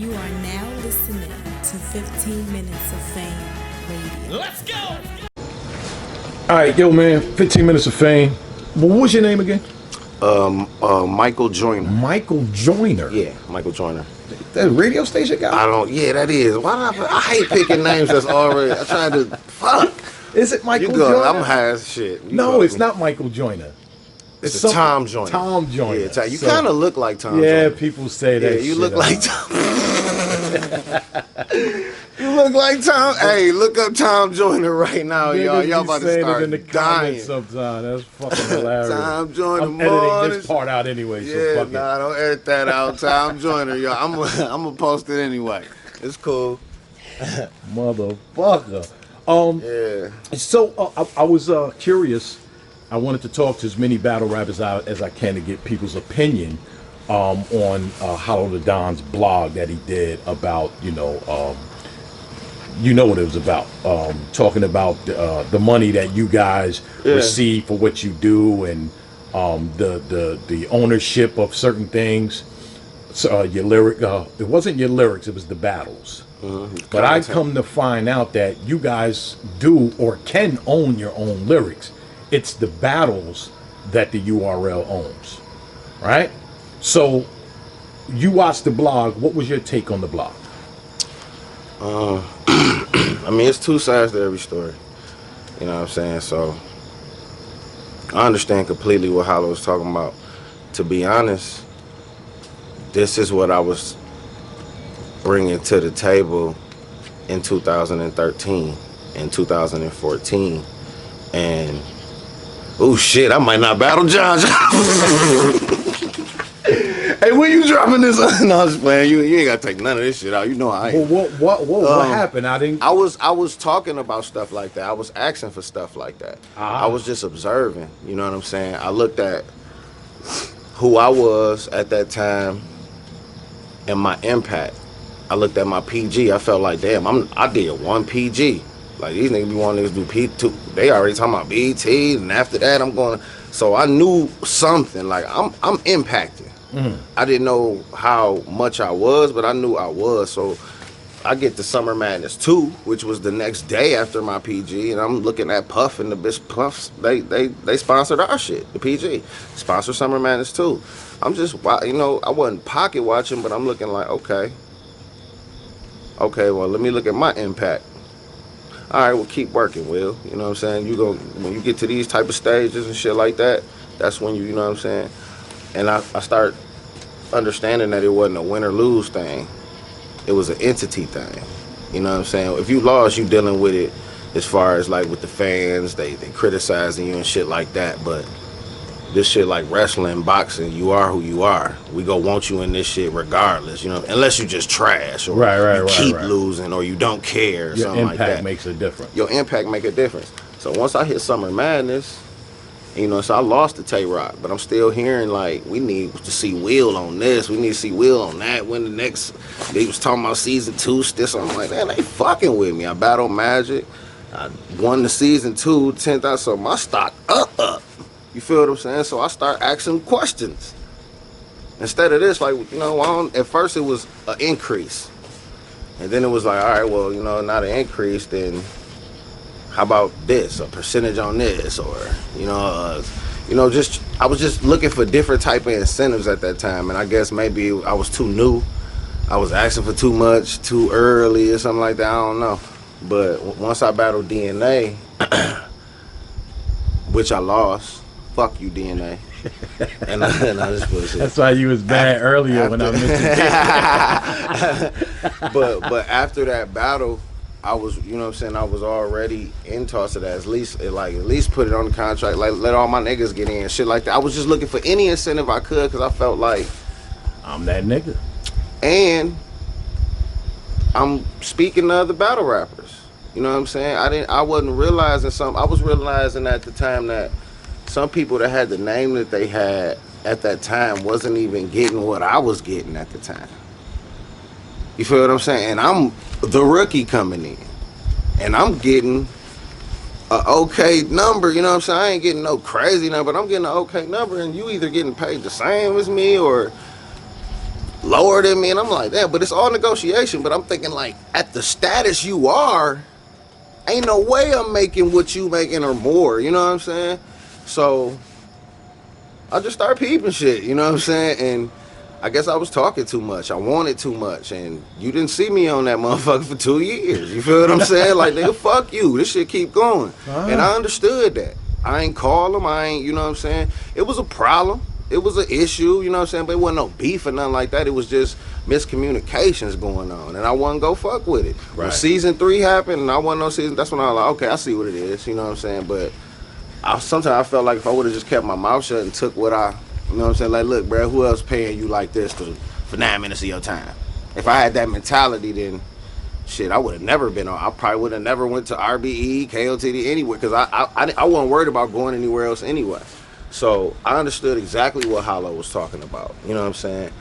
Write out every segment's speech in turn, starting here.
You are now listening to 15 Minutes of Fame Radio. Let's go! All right, yo, man, 15 Minutes of Fame. Well, what was your name again? Michael Joyner. Michael Joyner. Yeah, Michael Joyner. That radio station guy? Yeah, that is. Why do I hate picking names that's already, I'm trying to, fuck. Is it Michael You good, Joyner? I'm high as shit. No, it's not Michael Joyner. It's something- Tom Joyner. Tom Joyner. Yeah, you So- kind of look like Tom Yeah, Joyner. people say that Yeah, you shit look out. like Tom. You look like Tom. Hey, look up Tom Joyner right now, y'all. Niggas Y'all be about to saying it in the start dying. comments sometimes. That's fucking hilarious. Tom Joyner, I'm editing morning. this part out anyway, so Yeah, fuck it. nah, don't edit that out. Tom Joyner, y'all. I'm gonna post it anyway. It's cool. Motherfucker. Yeah. So I was curious. I wanted to talk to as many battle rappers as I can to get people's opinion on Hollow the Don's blog that he did about, you know what it was about. Talking about the money that you guys receive for what you do and the ownership of certain things. So your lyric, it wasn't your lyrics, it was the battles. But I come to find out that you guys do or can own your own lyrics. It's the battles that the URL owns, right? So you watched the blog. What was your take on the blog? I mean, it's two sides to every story. You know what I'm saying? So I understand completely what Hollow was talking about. To be honest, this is what I was bringing to the table in 2013 and 2014. And, oh shit, I might not battle John. Hey, when you dropping this? No, I'm just playing. You ain't gotta take none of this shit out. You know I ain't. Well, what happened? I didn't. I was talking about stuff like that. I was asking for stuff like that. I was just observing. You know what I'm saying? I looked at who I was at that time and my impact. I looked at my PG. I felt like, damn, I did one PG. Like these niggas be wanting to do P2. They already talking about BT, and after that I'm going. So I knew something. Like I'm impacted. I didn't know how much I was, but I knew I was. So I get to Summer Madness 2, which was the next day after my PG, and I'm looking at Puff and the bitch Puffs. They sponsored our shit, the PG. Sponsor Summer Madness 2. I'm just, you know, I wasn't pocket watching, but I'm looking like, okay, well, let me look at my impact. All right, well, keep working, Will. You know what I'm saying? When you get to these type of stages and shit like that, that's when you know what I'm saying? And I start understanding that it wasn't a win or lose thing. It was an entity thing. You know what I'm saying? If you lost, you dealing with it as far as like with the fans, they criticizing you and shit like that. But this shit like wrestling, boxing, you are who you are. We go want you in this shit regardless, you know, unless you just trash or you keep losing or you don't care or Your something like that. Your impact makes a difference. Your impact make a difference. So once I hit Summer Madness, you know, so I lost to Tay-Rock, but I'm still hearing like, we need to see Will on this, we need to see Will on that. When the next, they was talking about season 2, still something like that, they fucking with me. I battled Magic, I won the season 2, 10,000, so my stock up. You feel what I'm saying? So I start asking questions. Instead of this, like, you know, at first it was an increase. And then it was like, all right, well, you know, not an increase, then how about this, a percentage on this, or, just, I was just looking for different type of incentives at that time. And I guess maybe I was too new. I was asking for too much, too early or something like that. I don't know. But once I battled DNA, which I lost, fuck you, DNA. and I just pussy. That's why you was bad earlier when I missed it. But after that battle, I was, you know what I'm saying, I was already in talks to that. At least put it on the contract, like let all my niggas get in, shit like that. I was just looking for any incentive I could because I felt like I'm that nigga. And I'm speaking to other battle rappers. You know what I'm saying? I wasn't realizing something. I was realizing at the time that some people that had the name that they had at that time wasn't even getting what I was getting at the time. You feel what I'm saying? And I'm the rookie coming in. And I'm getting a okay number, you know what I'm saying? I ain't getting no crazy number, but I'm getting an okay number, and you either getting paid the same as me or lower than me, and I'm like, damn, but it's all negotiation. But I'm thinking like, at the status you are, ain't no way I'm making what you making or more. You know what I'm saying? So I just start peeping shit. You know what I'm saying? And I guess I was talking too much. I wanted too much, and you didn't see me on that motherfucker for 2 years. You feel what I'm saying? Like, nigga, fuck you. This shit keep going. And I understood that. I ain't call him. I ain't, you know what I'm saying? It was a problem. It was an issue, you know what I'm saying? But it wasn't no beef or nothing like that. It was just miscommunications going on, and I wasn't go fuck with it. Right. When season 3 happened, and I wasn't no season, that's when I was like, okay, I see what it is, you know what I'm saying? But sometimes I felt like if I would have just kept my mouth shut and took what you know what I'm saying? Like, look, bro, who else paying you like this for 9 minutes of your time? If I had that mentality, then shit, I would have never been on. I probably would have never went to RBE, KOTD, anywhere, because I wasn't worried about going anywhere else anyway. So I understood exactly what Hollow was talking about. You know what I'm saying?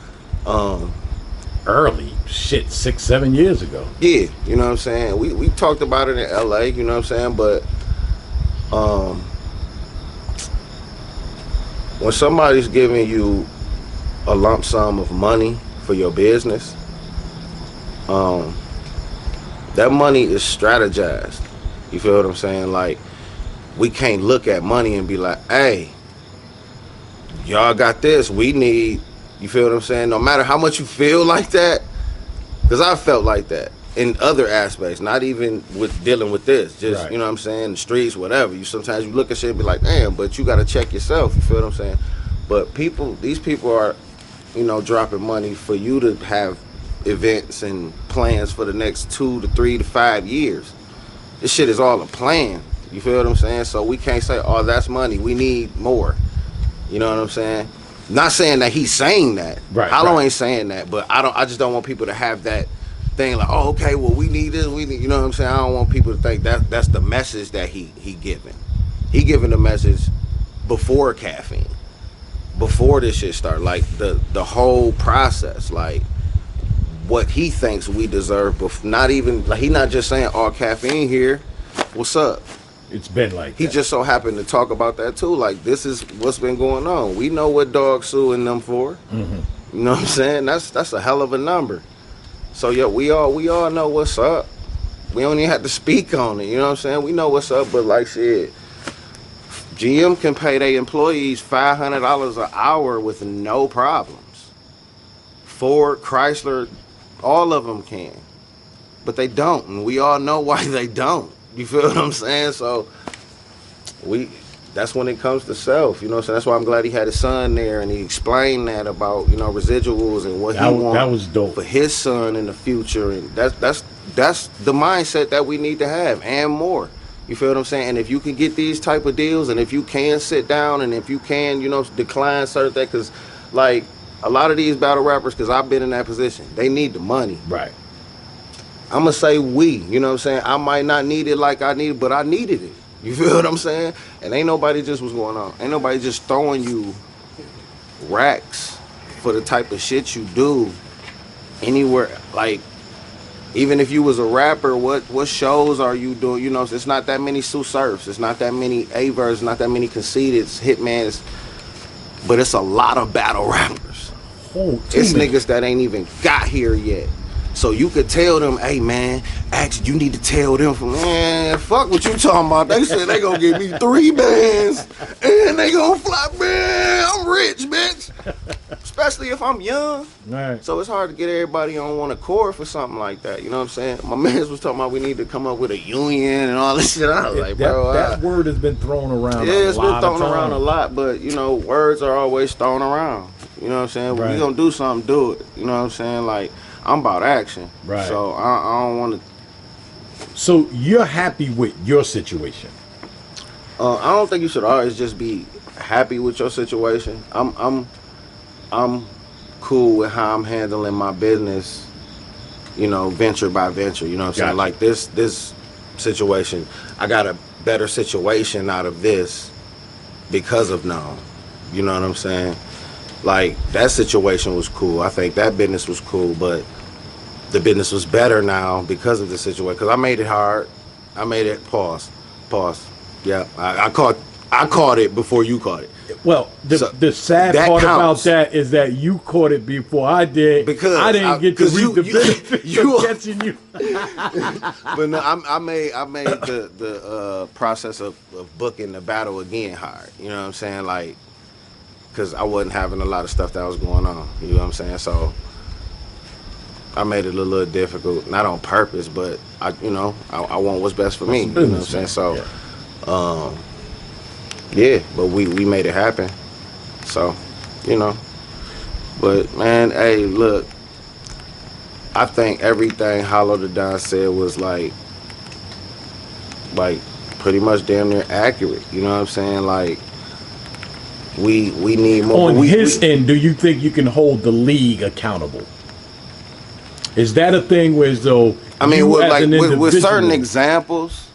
Early shit, 6-7 years ago. Yeah, you know what I'm saying? We talked about it in LA, you know what I'm saying? But when somebody's giving you a lump sum of money for your business, that money is strategized. You feel what I'm saying? Like, we can't look at money and be like, hey, y'all got this, we need, you feel what I'm saying? No matter how much you feel like that, because I felt like that in other aspects, not even with dealing with this, just, right. You know what I'm saying, the streets, whatever. Sometimes you look at shit and be like, damn, but you got to check yourself, you feel what I'm saying? But these people are, you know, dropping money for you to have events and plans for the next 2 to 3 to 5 years. This shit is all a plan, you feel what I'm saying? So we can't say, oh, that's money, we need more. You know what I'm saying? Not saying that he's saying that. Right. Hollow ain't saying that, but I just don't want people to have that thing like, oh, okay, well, we need this, you know what I'm saying? I don't want people to think that's the message that he giving. He giving the message before caffeine, before this shit start, like the whole process, like what he thinks we deserve, but not even, like, he not just saying, oh, caffeine here, what's up? It's been like He that. just so happened to talk about that too. Like, this is what's been going on. We know what Dog suing them for. Mm-hmm. You know what I'm saying? That's a hell of a number. So yeah, we all know what's up. We don't even have to speak on it. You know what I'm saying? We know what's up. But like shit, GM can pay their employees $500 an hour with no problems. Ford, Chrysler, all of them can, but they don't, and we all know why they don't. You feel what I'm saying? So that's when it comes to self, you know what I'm saying? That's why I'm glad he had his son there and he explained that about, you know, residuals and what he wants that was dope for his son in the future. And that's the mindset that we need to have and more. You feel what I'm saying? And if you can get these type of deals, and if you can sit down, and if you can, you know, decline certain things, because like a lot of these battle rappers, because I've been in that position, they need the money. right. I'm going to say we, you know what I'm saying? I might not need it like I need it, but I needed it. You feel what I'm saying? And ain't nobody just what's going on. Ain't nobody just throwing you racks for the type of shit you do anywhere. Like, even if you was a rapper, what shows are you doing? You know, it's not that many Sue Surfs. It's not that many Avers, not that many Conceited, Hitmans. But it's a lot of battle rappers. Oh, It's many. niggas that ain't even got here yet. So you could tell them, hey man, actually you need to tell them, man, fuck what you talking about. They said they gonna give me 3 bands and they gonna fly, man, I'm rich, bitch. Especially if I'm young. Right. So it's hard to get everybody on one accord for something like that. You know what I'm saying? My man was talking about we need to come up with a union and all this shit. I was like, bro, that word has been thrown around. yeah, it's been thrown of around a times. lot, but you know, words are always thrown around. You know what I'm saying? When Right. we gonna do something, do it. You know what I'm saying? Like, I'm about action. Right. So I don't want to. So you're happy with your situation? I don't think you should always just be happy with your situation. I'm cool with how I'm handling my business. You know, venture by venture. You know what I'm saying? Gotcha. Like this situation, I got a better situation out of this because of now. You know what I'm saying? Like, that situation was cool. I think that business was cool, but the business was better now because of the situation. Because I made it hard. I made it pause. Yeah, I caught it before you caught it. Well, So, the sad that part counts. about that is that you caught it before I did. Because I didn't get to 'cause reap the benefits you- of catching you. But no, I made the process of booking the battle again hard. You know what I'm saying? Like, because I wasn't having a lot of stuff that was going on. You know what I'm saying? So I made it a little difficult, not on purpose, but I want what's best for me. You know what I'm saying? So, yeah, but we made it happen. So, you know, but man, hey, look, I think everything Hollow the Don said was like pretty much damn near accurate. You know what I'm saying? Like, we need more. On his end, do you think you can hold the league accountable? Is that a thing where, though? I mean, you with, as like an with certain individual- examples,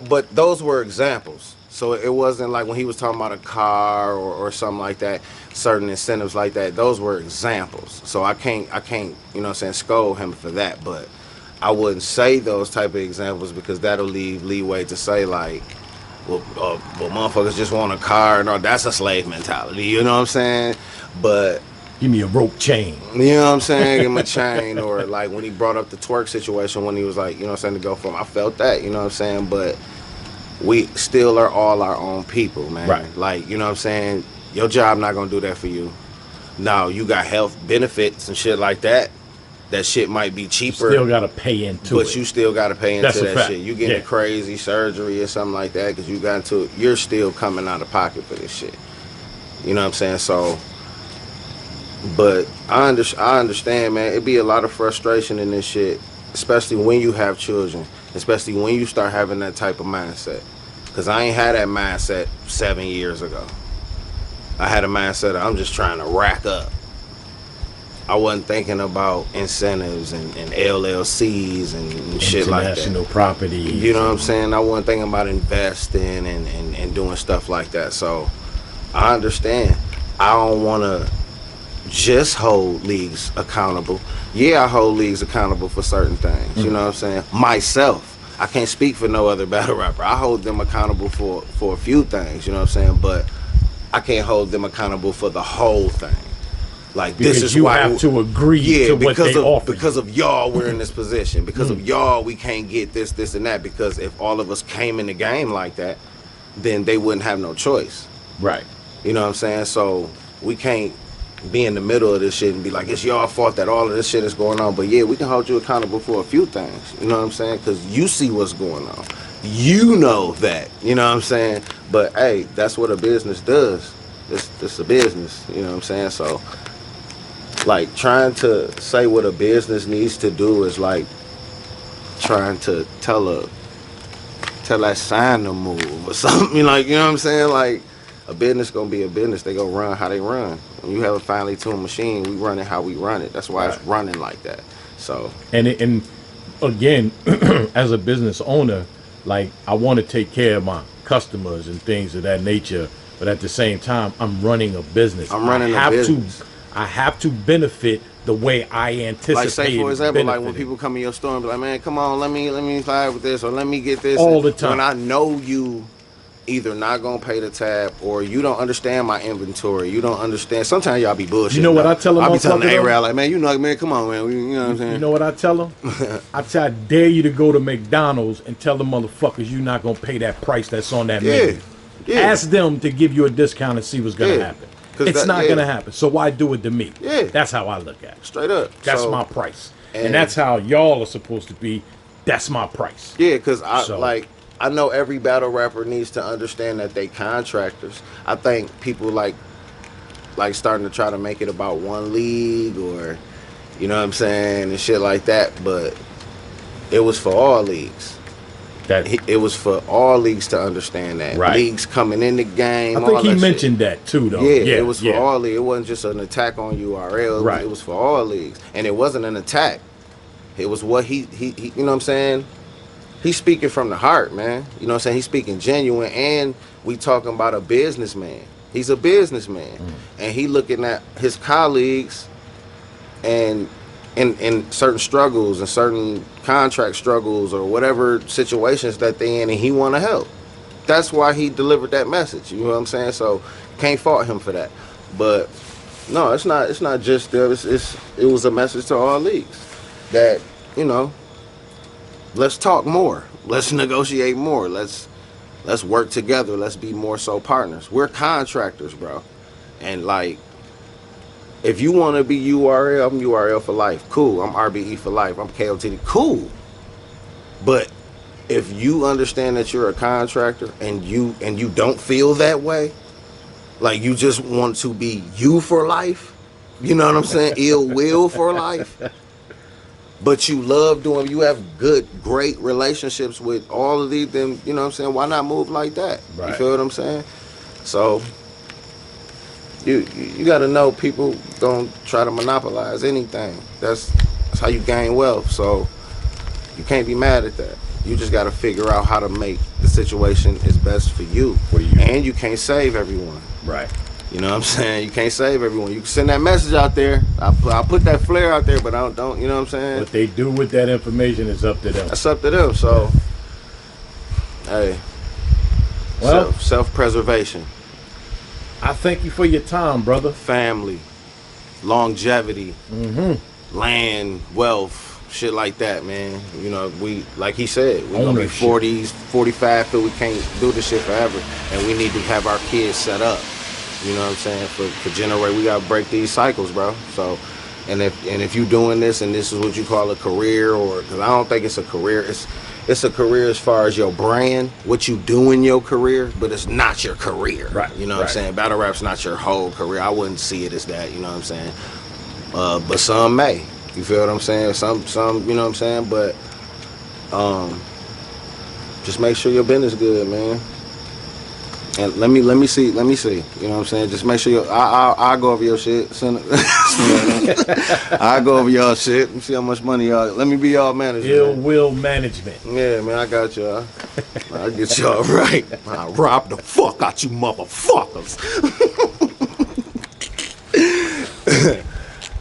but those were examples. So it wasn't like when he was talking about a car or something like that, certain incentives like that. Those were examples. So I can't, you know what I'm saying, scold him for that. But I wouldn't say those type of examples because that'll leave leeway to say like, well, motherfuckers just want a car. No, that's a slave mentality. You know what I'm saying? But give me a rope chain. you know what I'm saying? Give him a chain. Or like when he brought up the twerk situation when he was like, you know what I'm saying, to go for him. I felt that, you know what I'm saying? But we still are all our own people, man. Right. Like, you know what I'm saying? Your job not gonna do that for you. Now, you got health benefits and shit like that. That shit might be cheaper. Still got to pay into it. But you still got to pay into That's a that fact. shit. You getting Yeah. a crazy surgery or something like that because you got into it. You're still coming out of pocket for this shit. You know what I'm saying? So, but I understand, man. It'd be a lot of frustration in this shit, especially when you have children, especially when you start having that type of mindset. Because I ain't had that mindset 7 years ago. I had a mindset of I'm just trying to rack up. I wasn't thinking about incentives and LLCs and shit like that. International property. You know what I'm saying? I wasn't thinking about investing and doing stuff like that. So I understand. I don't want to just hold leagues accountable. Yeah, I hold leagues accountable for certain things. You know what I'm saying? Myself. I can't speak for no other battle rapper. I hold them accountable for a few things. You know what I'm saying? But I can't hold them accountable for the whole thing. Like, Because this is you why have to agree to what they offer. because of y'all we're in this position. Because of y'all we can't get this and that. Because if all of us came in the game like that, then they wouldn't have no choice. Right. You know what I'm saying? So we can't be in the middle of this shit and be like, it's y'all fault that all of this shit is going on. But yeah, we can hold you accountable for a few things. You know what I'm saying? Because you see what's going on. You know that. You know what I'm saying? But hey, that's what a business does. It's a business. You know what I'm saying? So, like, trying to say what a business needs to do is like trying to tell that sign to move or something. Like, you know what I'm saying? Like, a business gonna be a business. They gonna run how they run. When you have a finely tuned machine, we run it how we run it. That's why it's running like that. So, And again, as a business owner, like, I want to take care of my customers and things of that nature, but at the same time, I'm running a business. I'm running a business. I have to benefit the way I anticipate. like, say for example, like when benefiting. people come in your store and be like, man, come on, let me fly with this or let me get this. All the time. When I know you either not gonna pay the tab or you don't understand my inventory, you don't understand. Sometimes y'all be bullshit. You know what I tell them? I be telling the motherfucker, though? A-Rab like, man, you know, man, come on, man. You know what I'm saying? You know what I tell them? I dare you to go to McDonald's and tell the motherfuckers you're not gonna pay that price that's on that menu. Yeah. Ask them to give you a discount and see what's gonna Yeah. happen. 'Cause It's that- not yeah. gonna happen. So why do it to me? Yeah. That's how I look at it. Straight up. That's So, my price. and- And that's how y'all are supposed to be. That's my price. Yeah, because So- I know every battle rapper needs to understand that they contractors. I think people like starting to try to make it about one league or, you know what I'm saying, and shit like that. But it was for all leagues. It was for all leagues to understand that. Right. Leagues coming in the game. I all think he that shit. mentioned that too, though. Yeah, it was for all leagues. It wasn't just an attack on URL. Right. It was for all leagues. And it wasn't an attack. It was what he you know what I'm saying? He's speaking from the heart, man. You know what I'm saying? He's speaking genuine, and we talking about a businessman. He's a businessman. And he looking at his colleagues and in certain struggles and certain contract struggles or whatever situations that they in, and he want to help. that's why he delivered that message. You know what I'm saying? So can't fault him for that. But no, it's not. It's not just there. It was a message to all leagues that, you know, let's talk more. Let's negotiate more. Let's work together. Let's be more so partners. We're contractors, bro. And like, if you want to be URL, I'm URL for life. Cool. I'm RBE for life. I'm KOTD. Cool. But if you understand that you're a contractor and you don't feel that way, like you just want to be you for life, you know what I'm saying? Ill will for life. But you love doing, you have great relationships with all of these, then, you know what I'm saying? Why not move like that? Right. You feel what I'm saying? So you got to know people don't try to monopolize anything. That's how you gain wealth. So you can't be mad at that. You just got to figure out how to make the situation as best for you. And you can't save everyone. Right. You know what I'm saying? You can't save everyone. You can send that message out there. I'll put that flare out there, but I don't, you know what I'm saying? What they do with that information is up to them. That's up to them. So, hey, Well, self-preservation, I thank you for your time, brother. family, longevity, land, wealth, shit like that, man. You know, we, like he said, we're going to be Ownership. 40s, 45, but we can't do this shit forever. And we need to have our kids set up. You know what I'm saying? For generate, we gotta break these cycles, bro. So, and if you doing this and this is what you call a career, or because I don't think it's a career, it's a career as far as your brand, what you do in your career, but it's not your career. Right. You know what I'm saying? Battle rap's not your whole career. I wouldn't see it as that. You know what I'm saying? But some may. You feel what I'm saying? Some. You know what I'm saying? But just make sure your business good, man. And let me see. You know what I'm saying? Just make sure I'll go over your shit. I'll go over y'all shit and see how much money y'all. Let me be y'all manager. Ill Man. will management. Yeah, man, I got y'all. I'll get y'all right. I'll rob the fuck out you motherfuckers.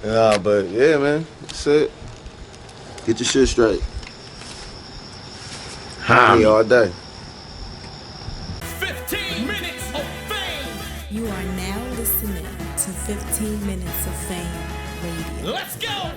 But yeah, man, that's it. Get your shit straight. High all day. 15 minutes of fame. You are now listening to 15 Minutes of Fame Radio. Let's go.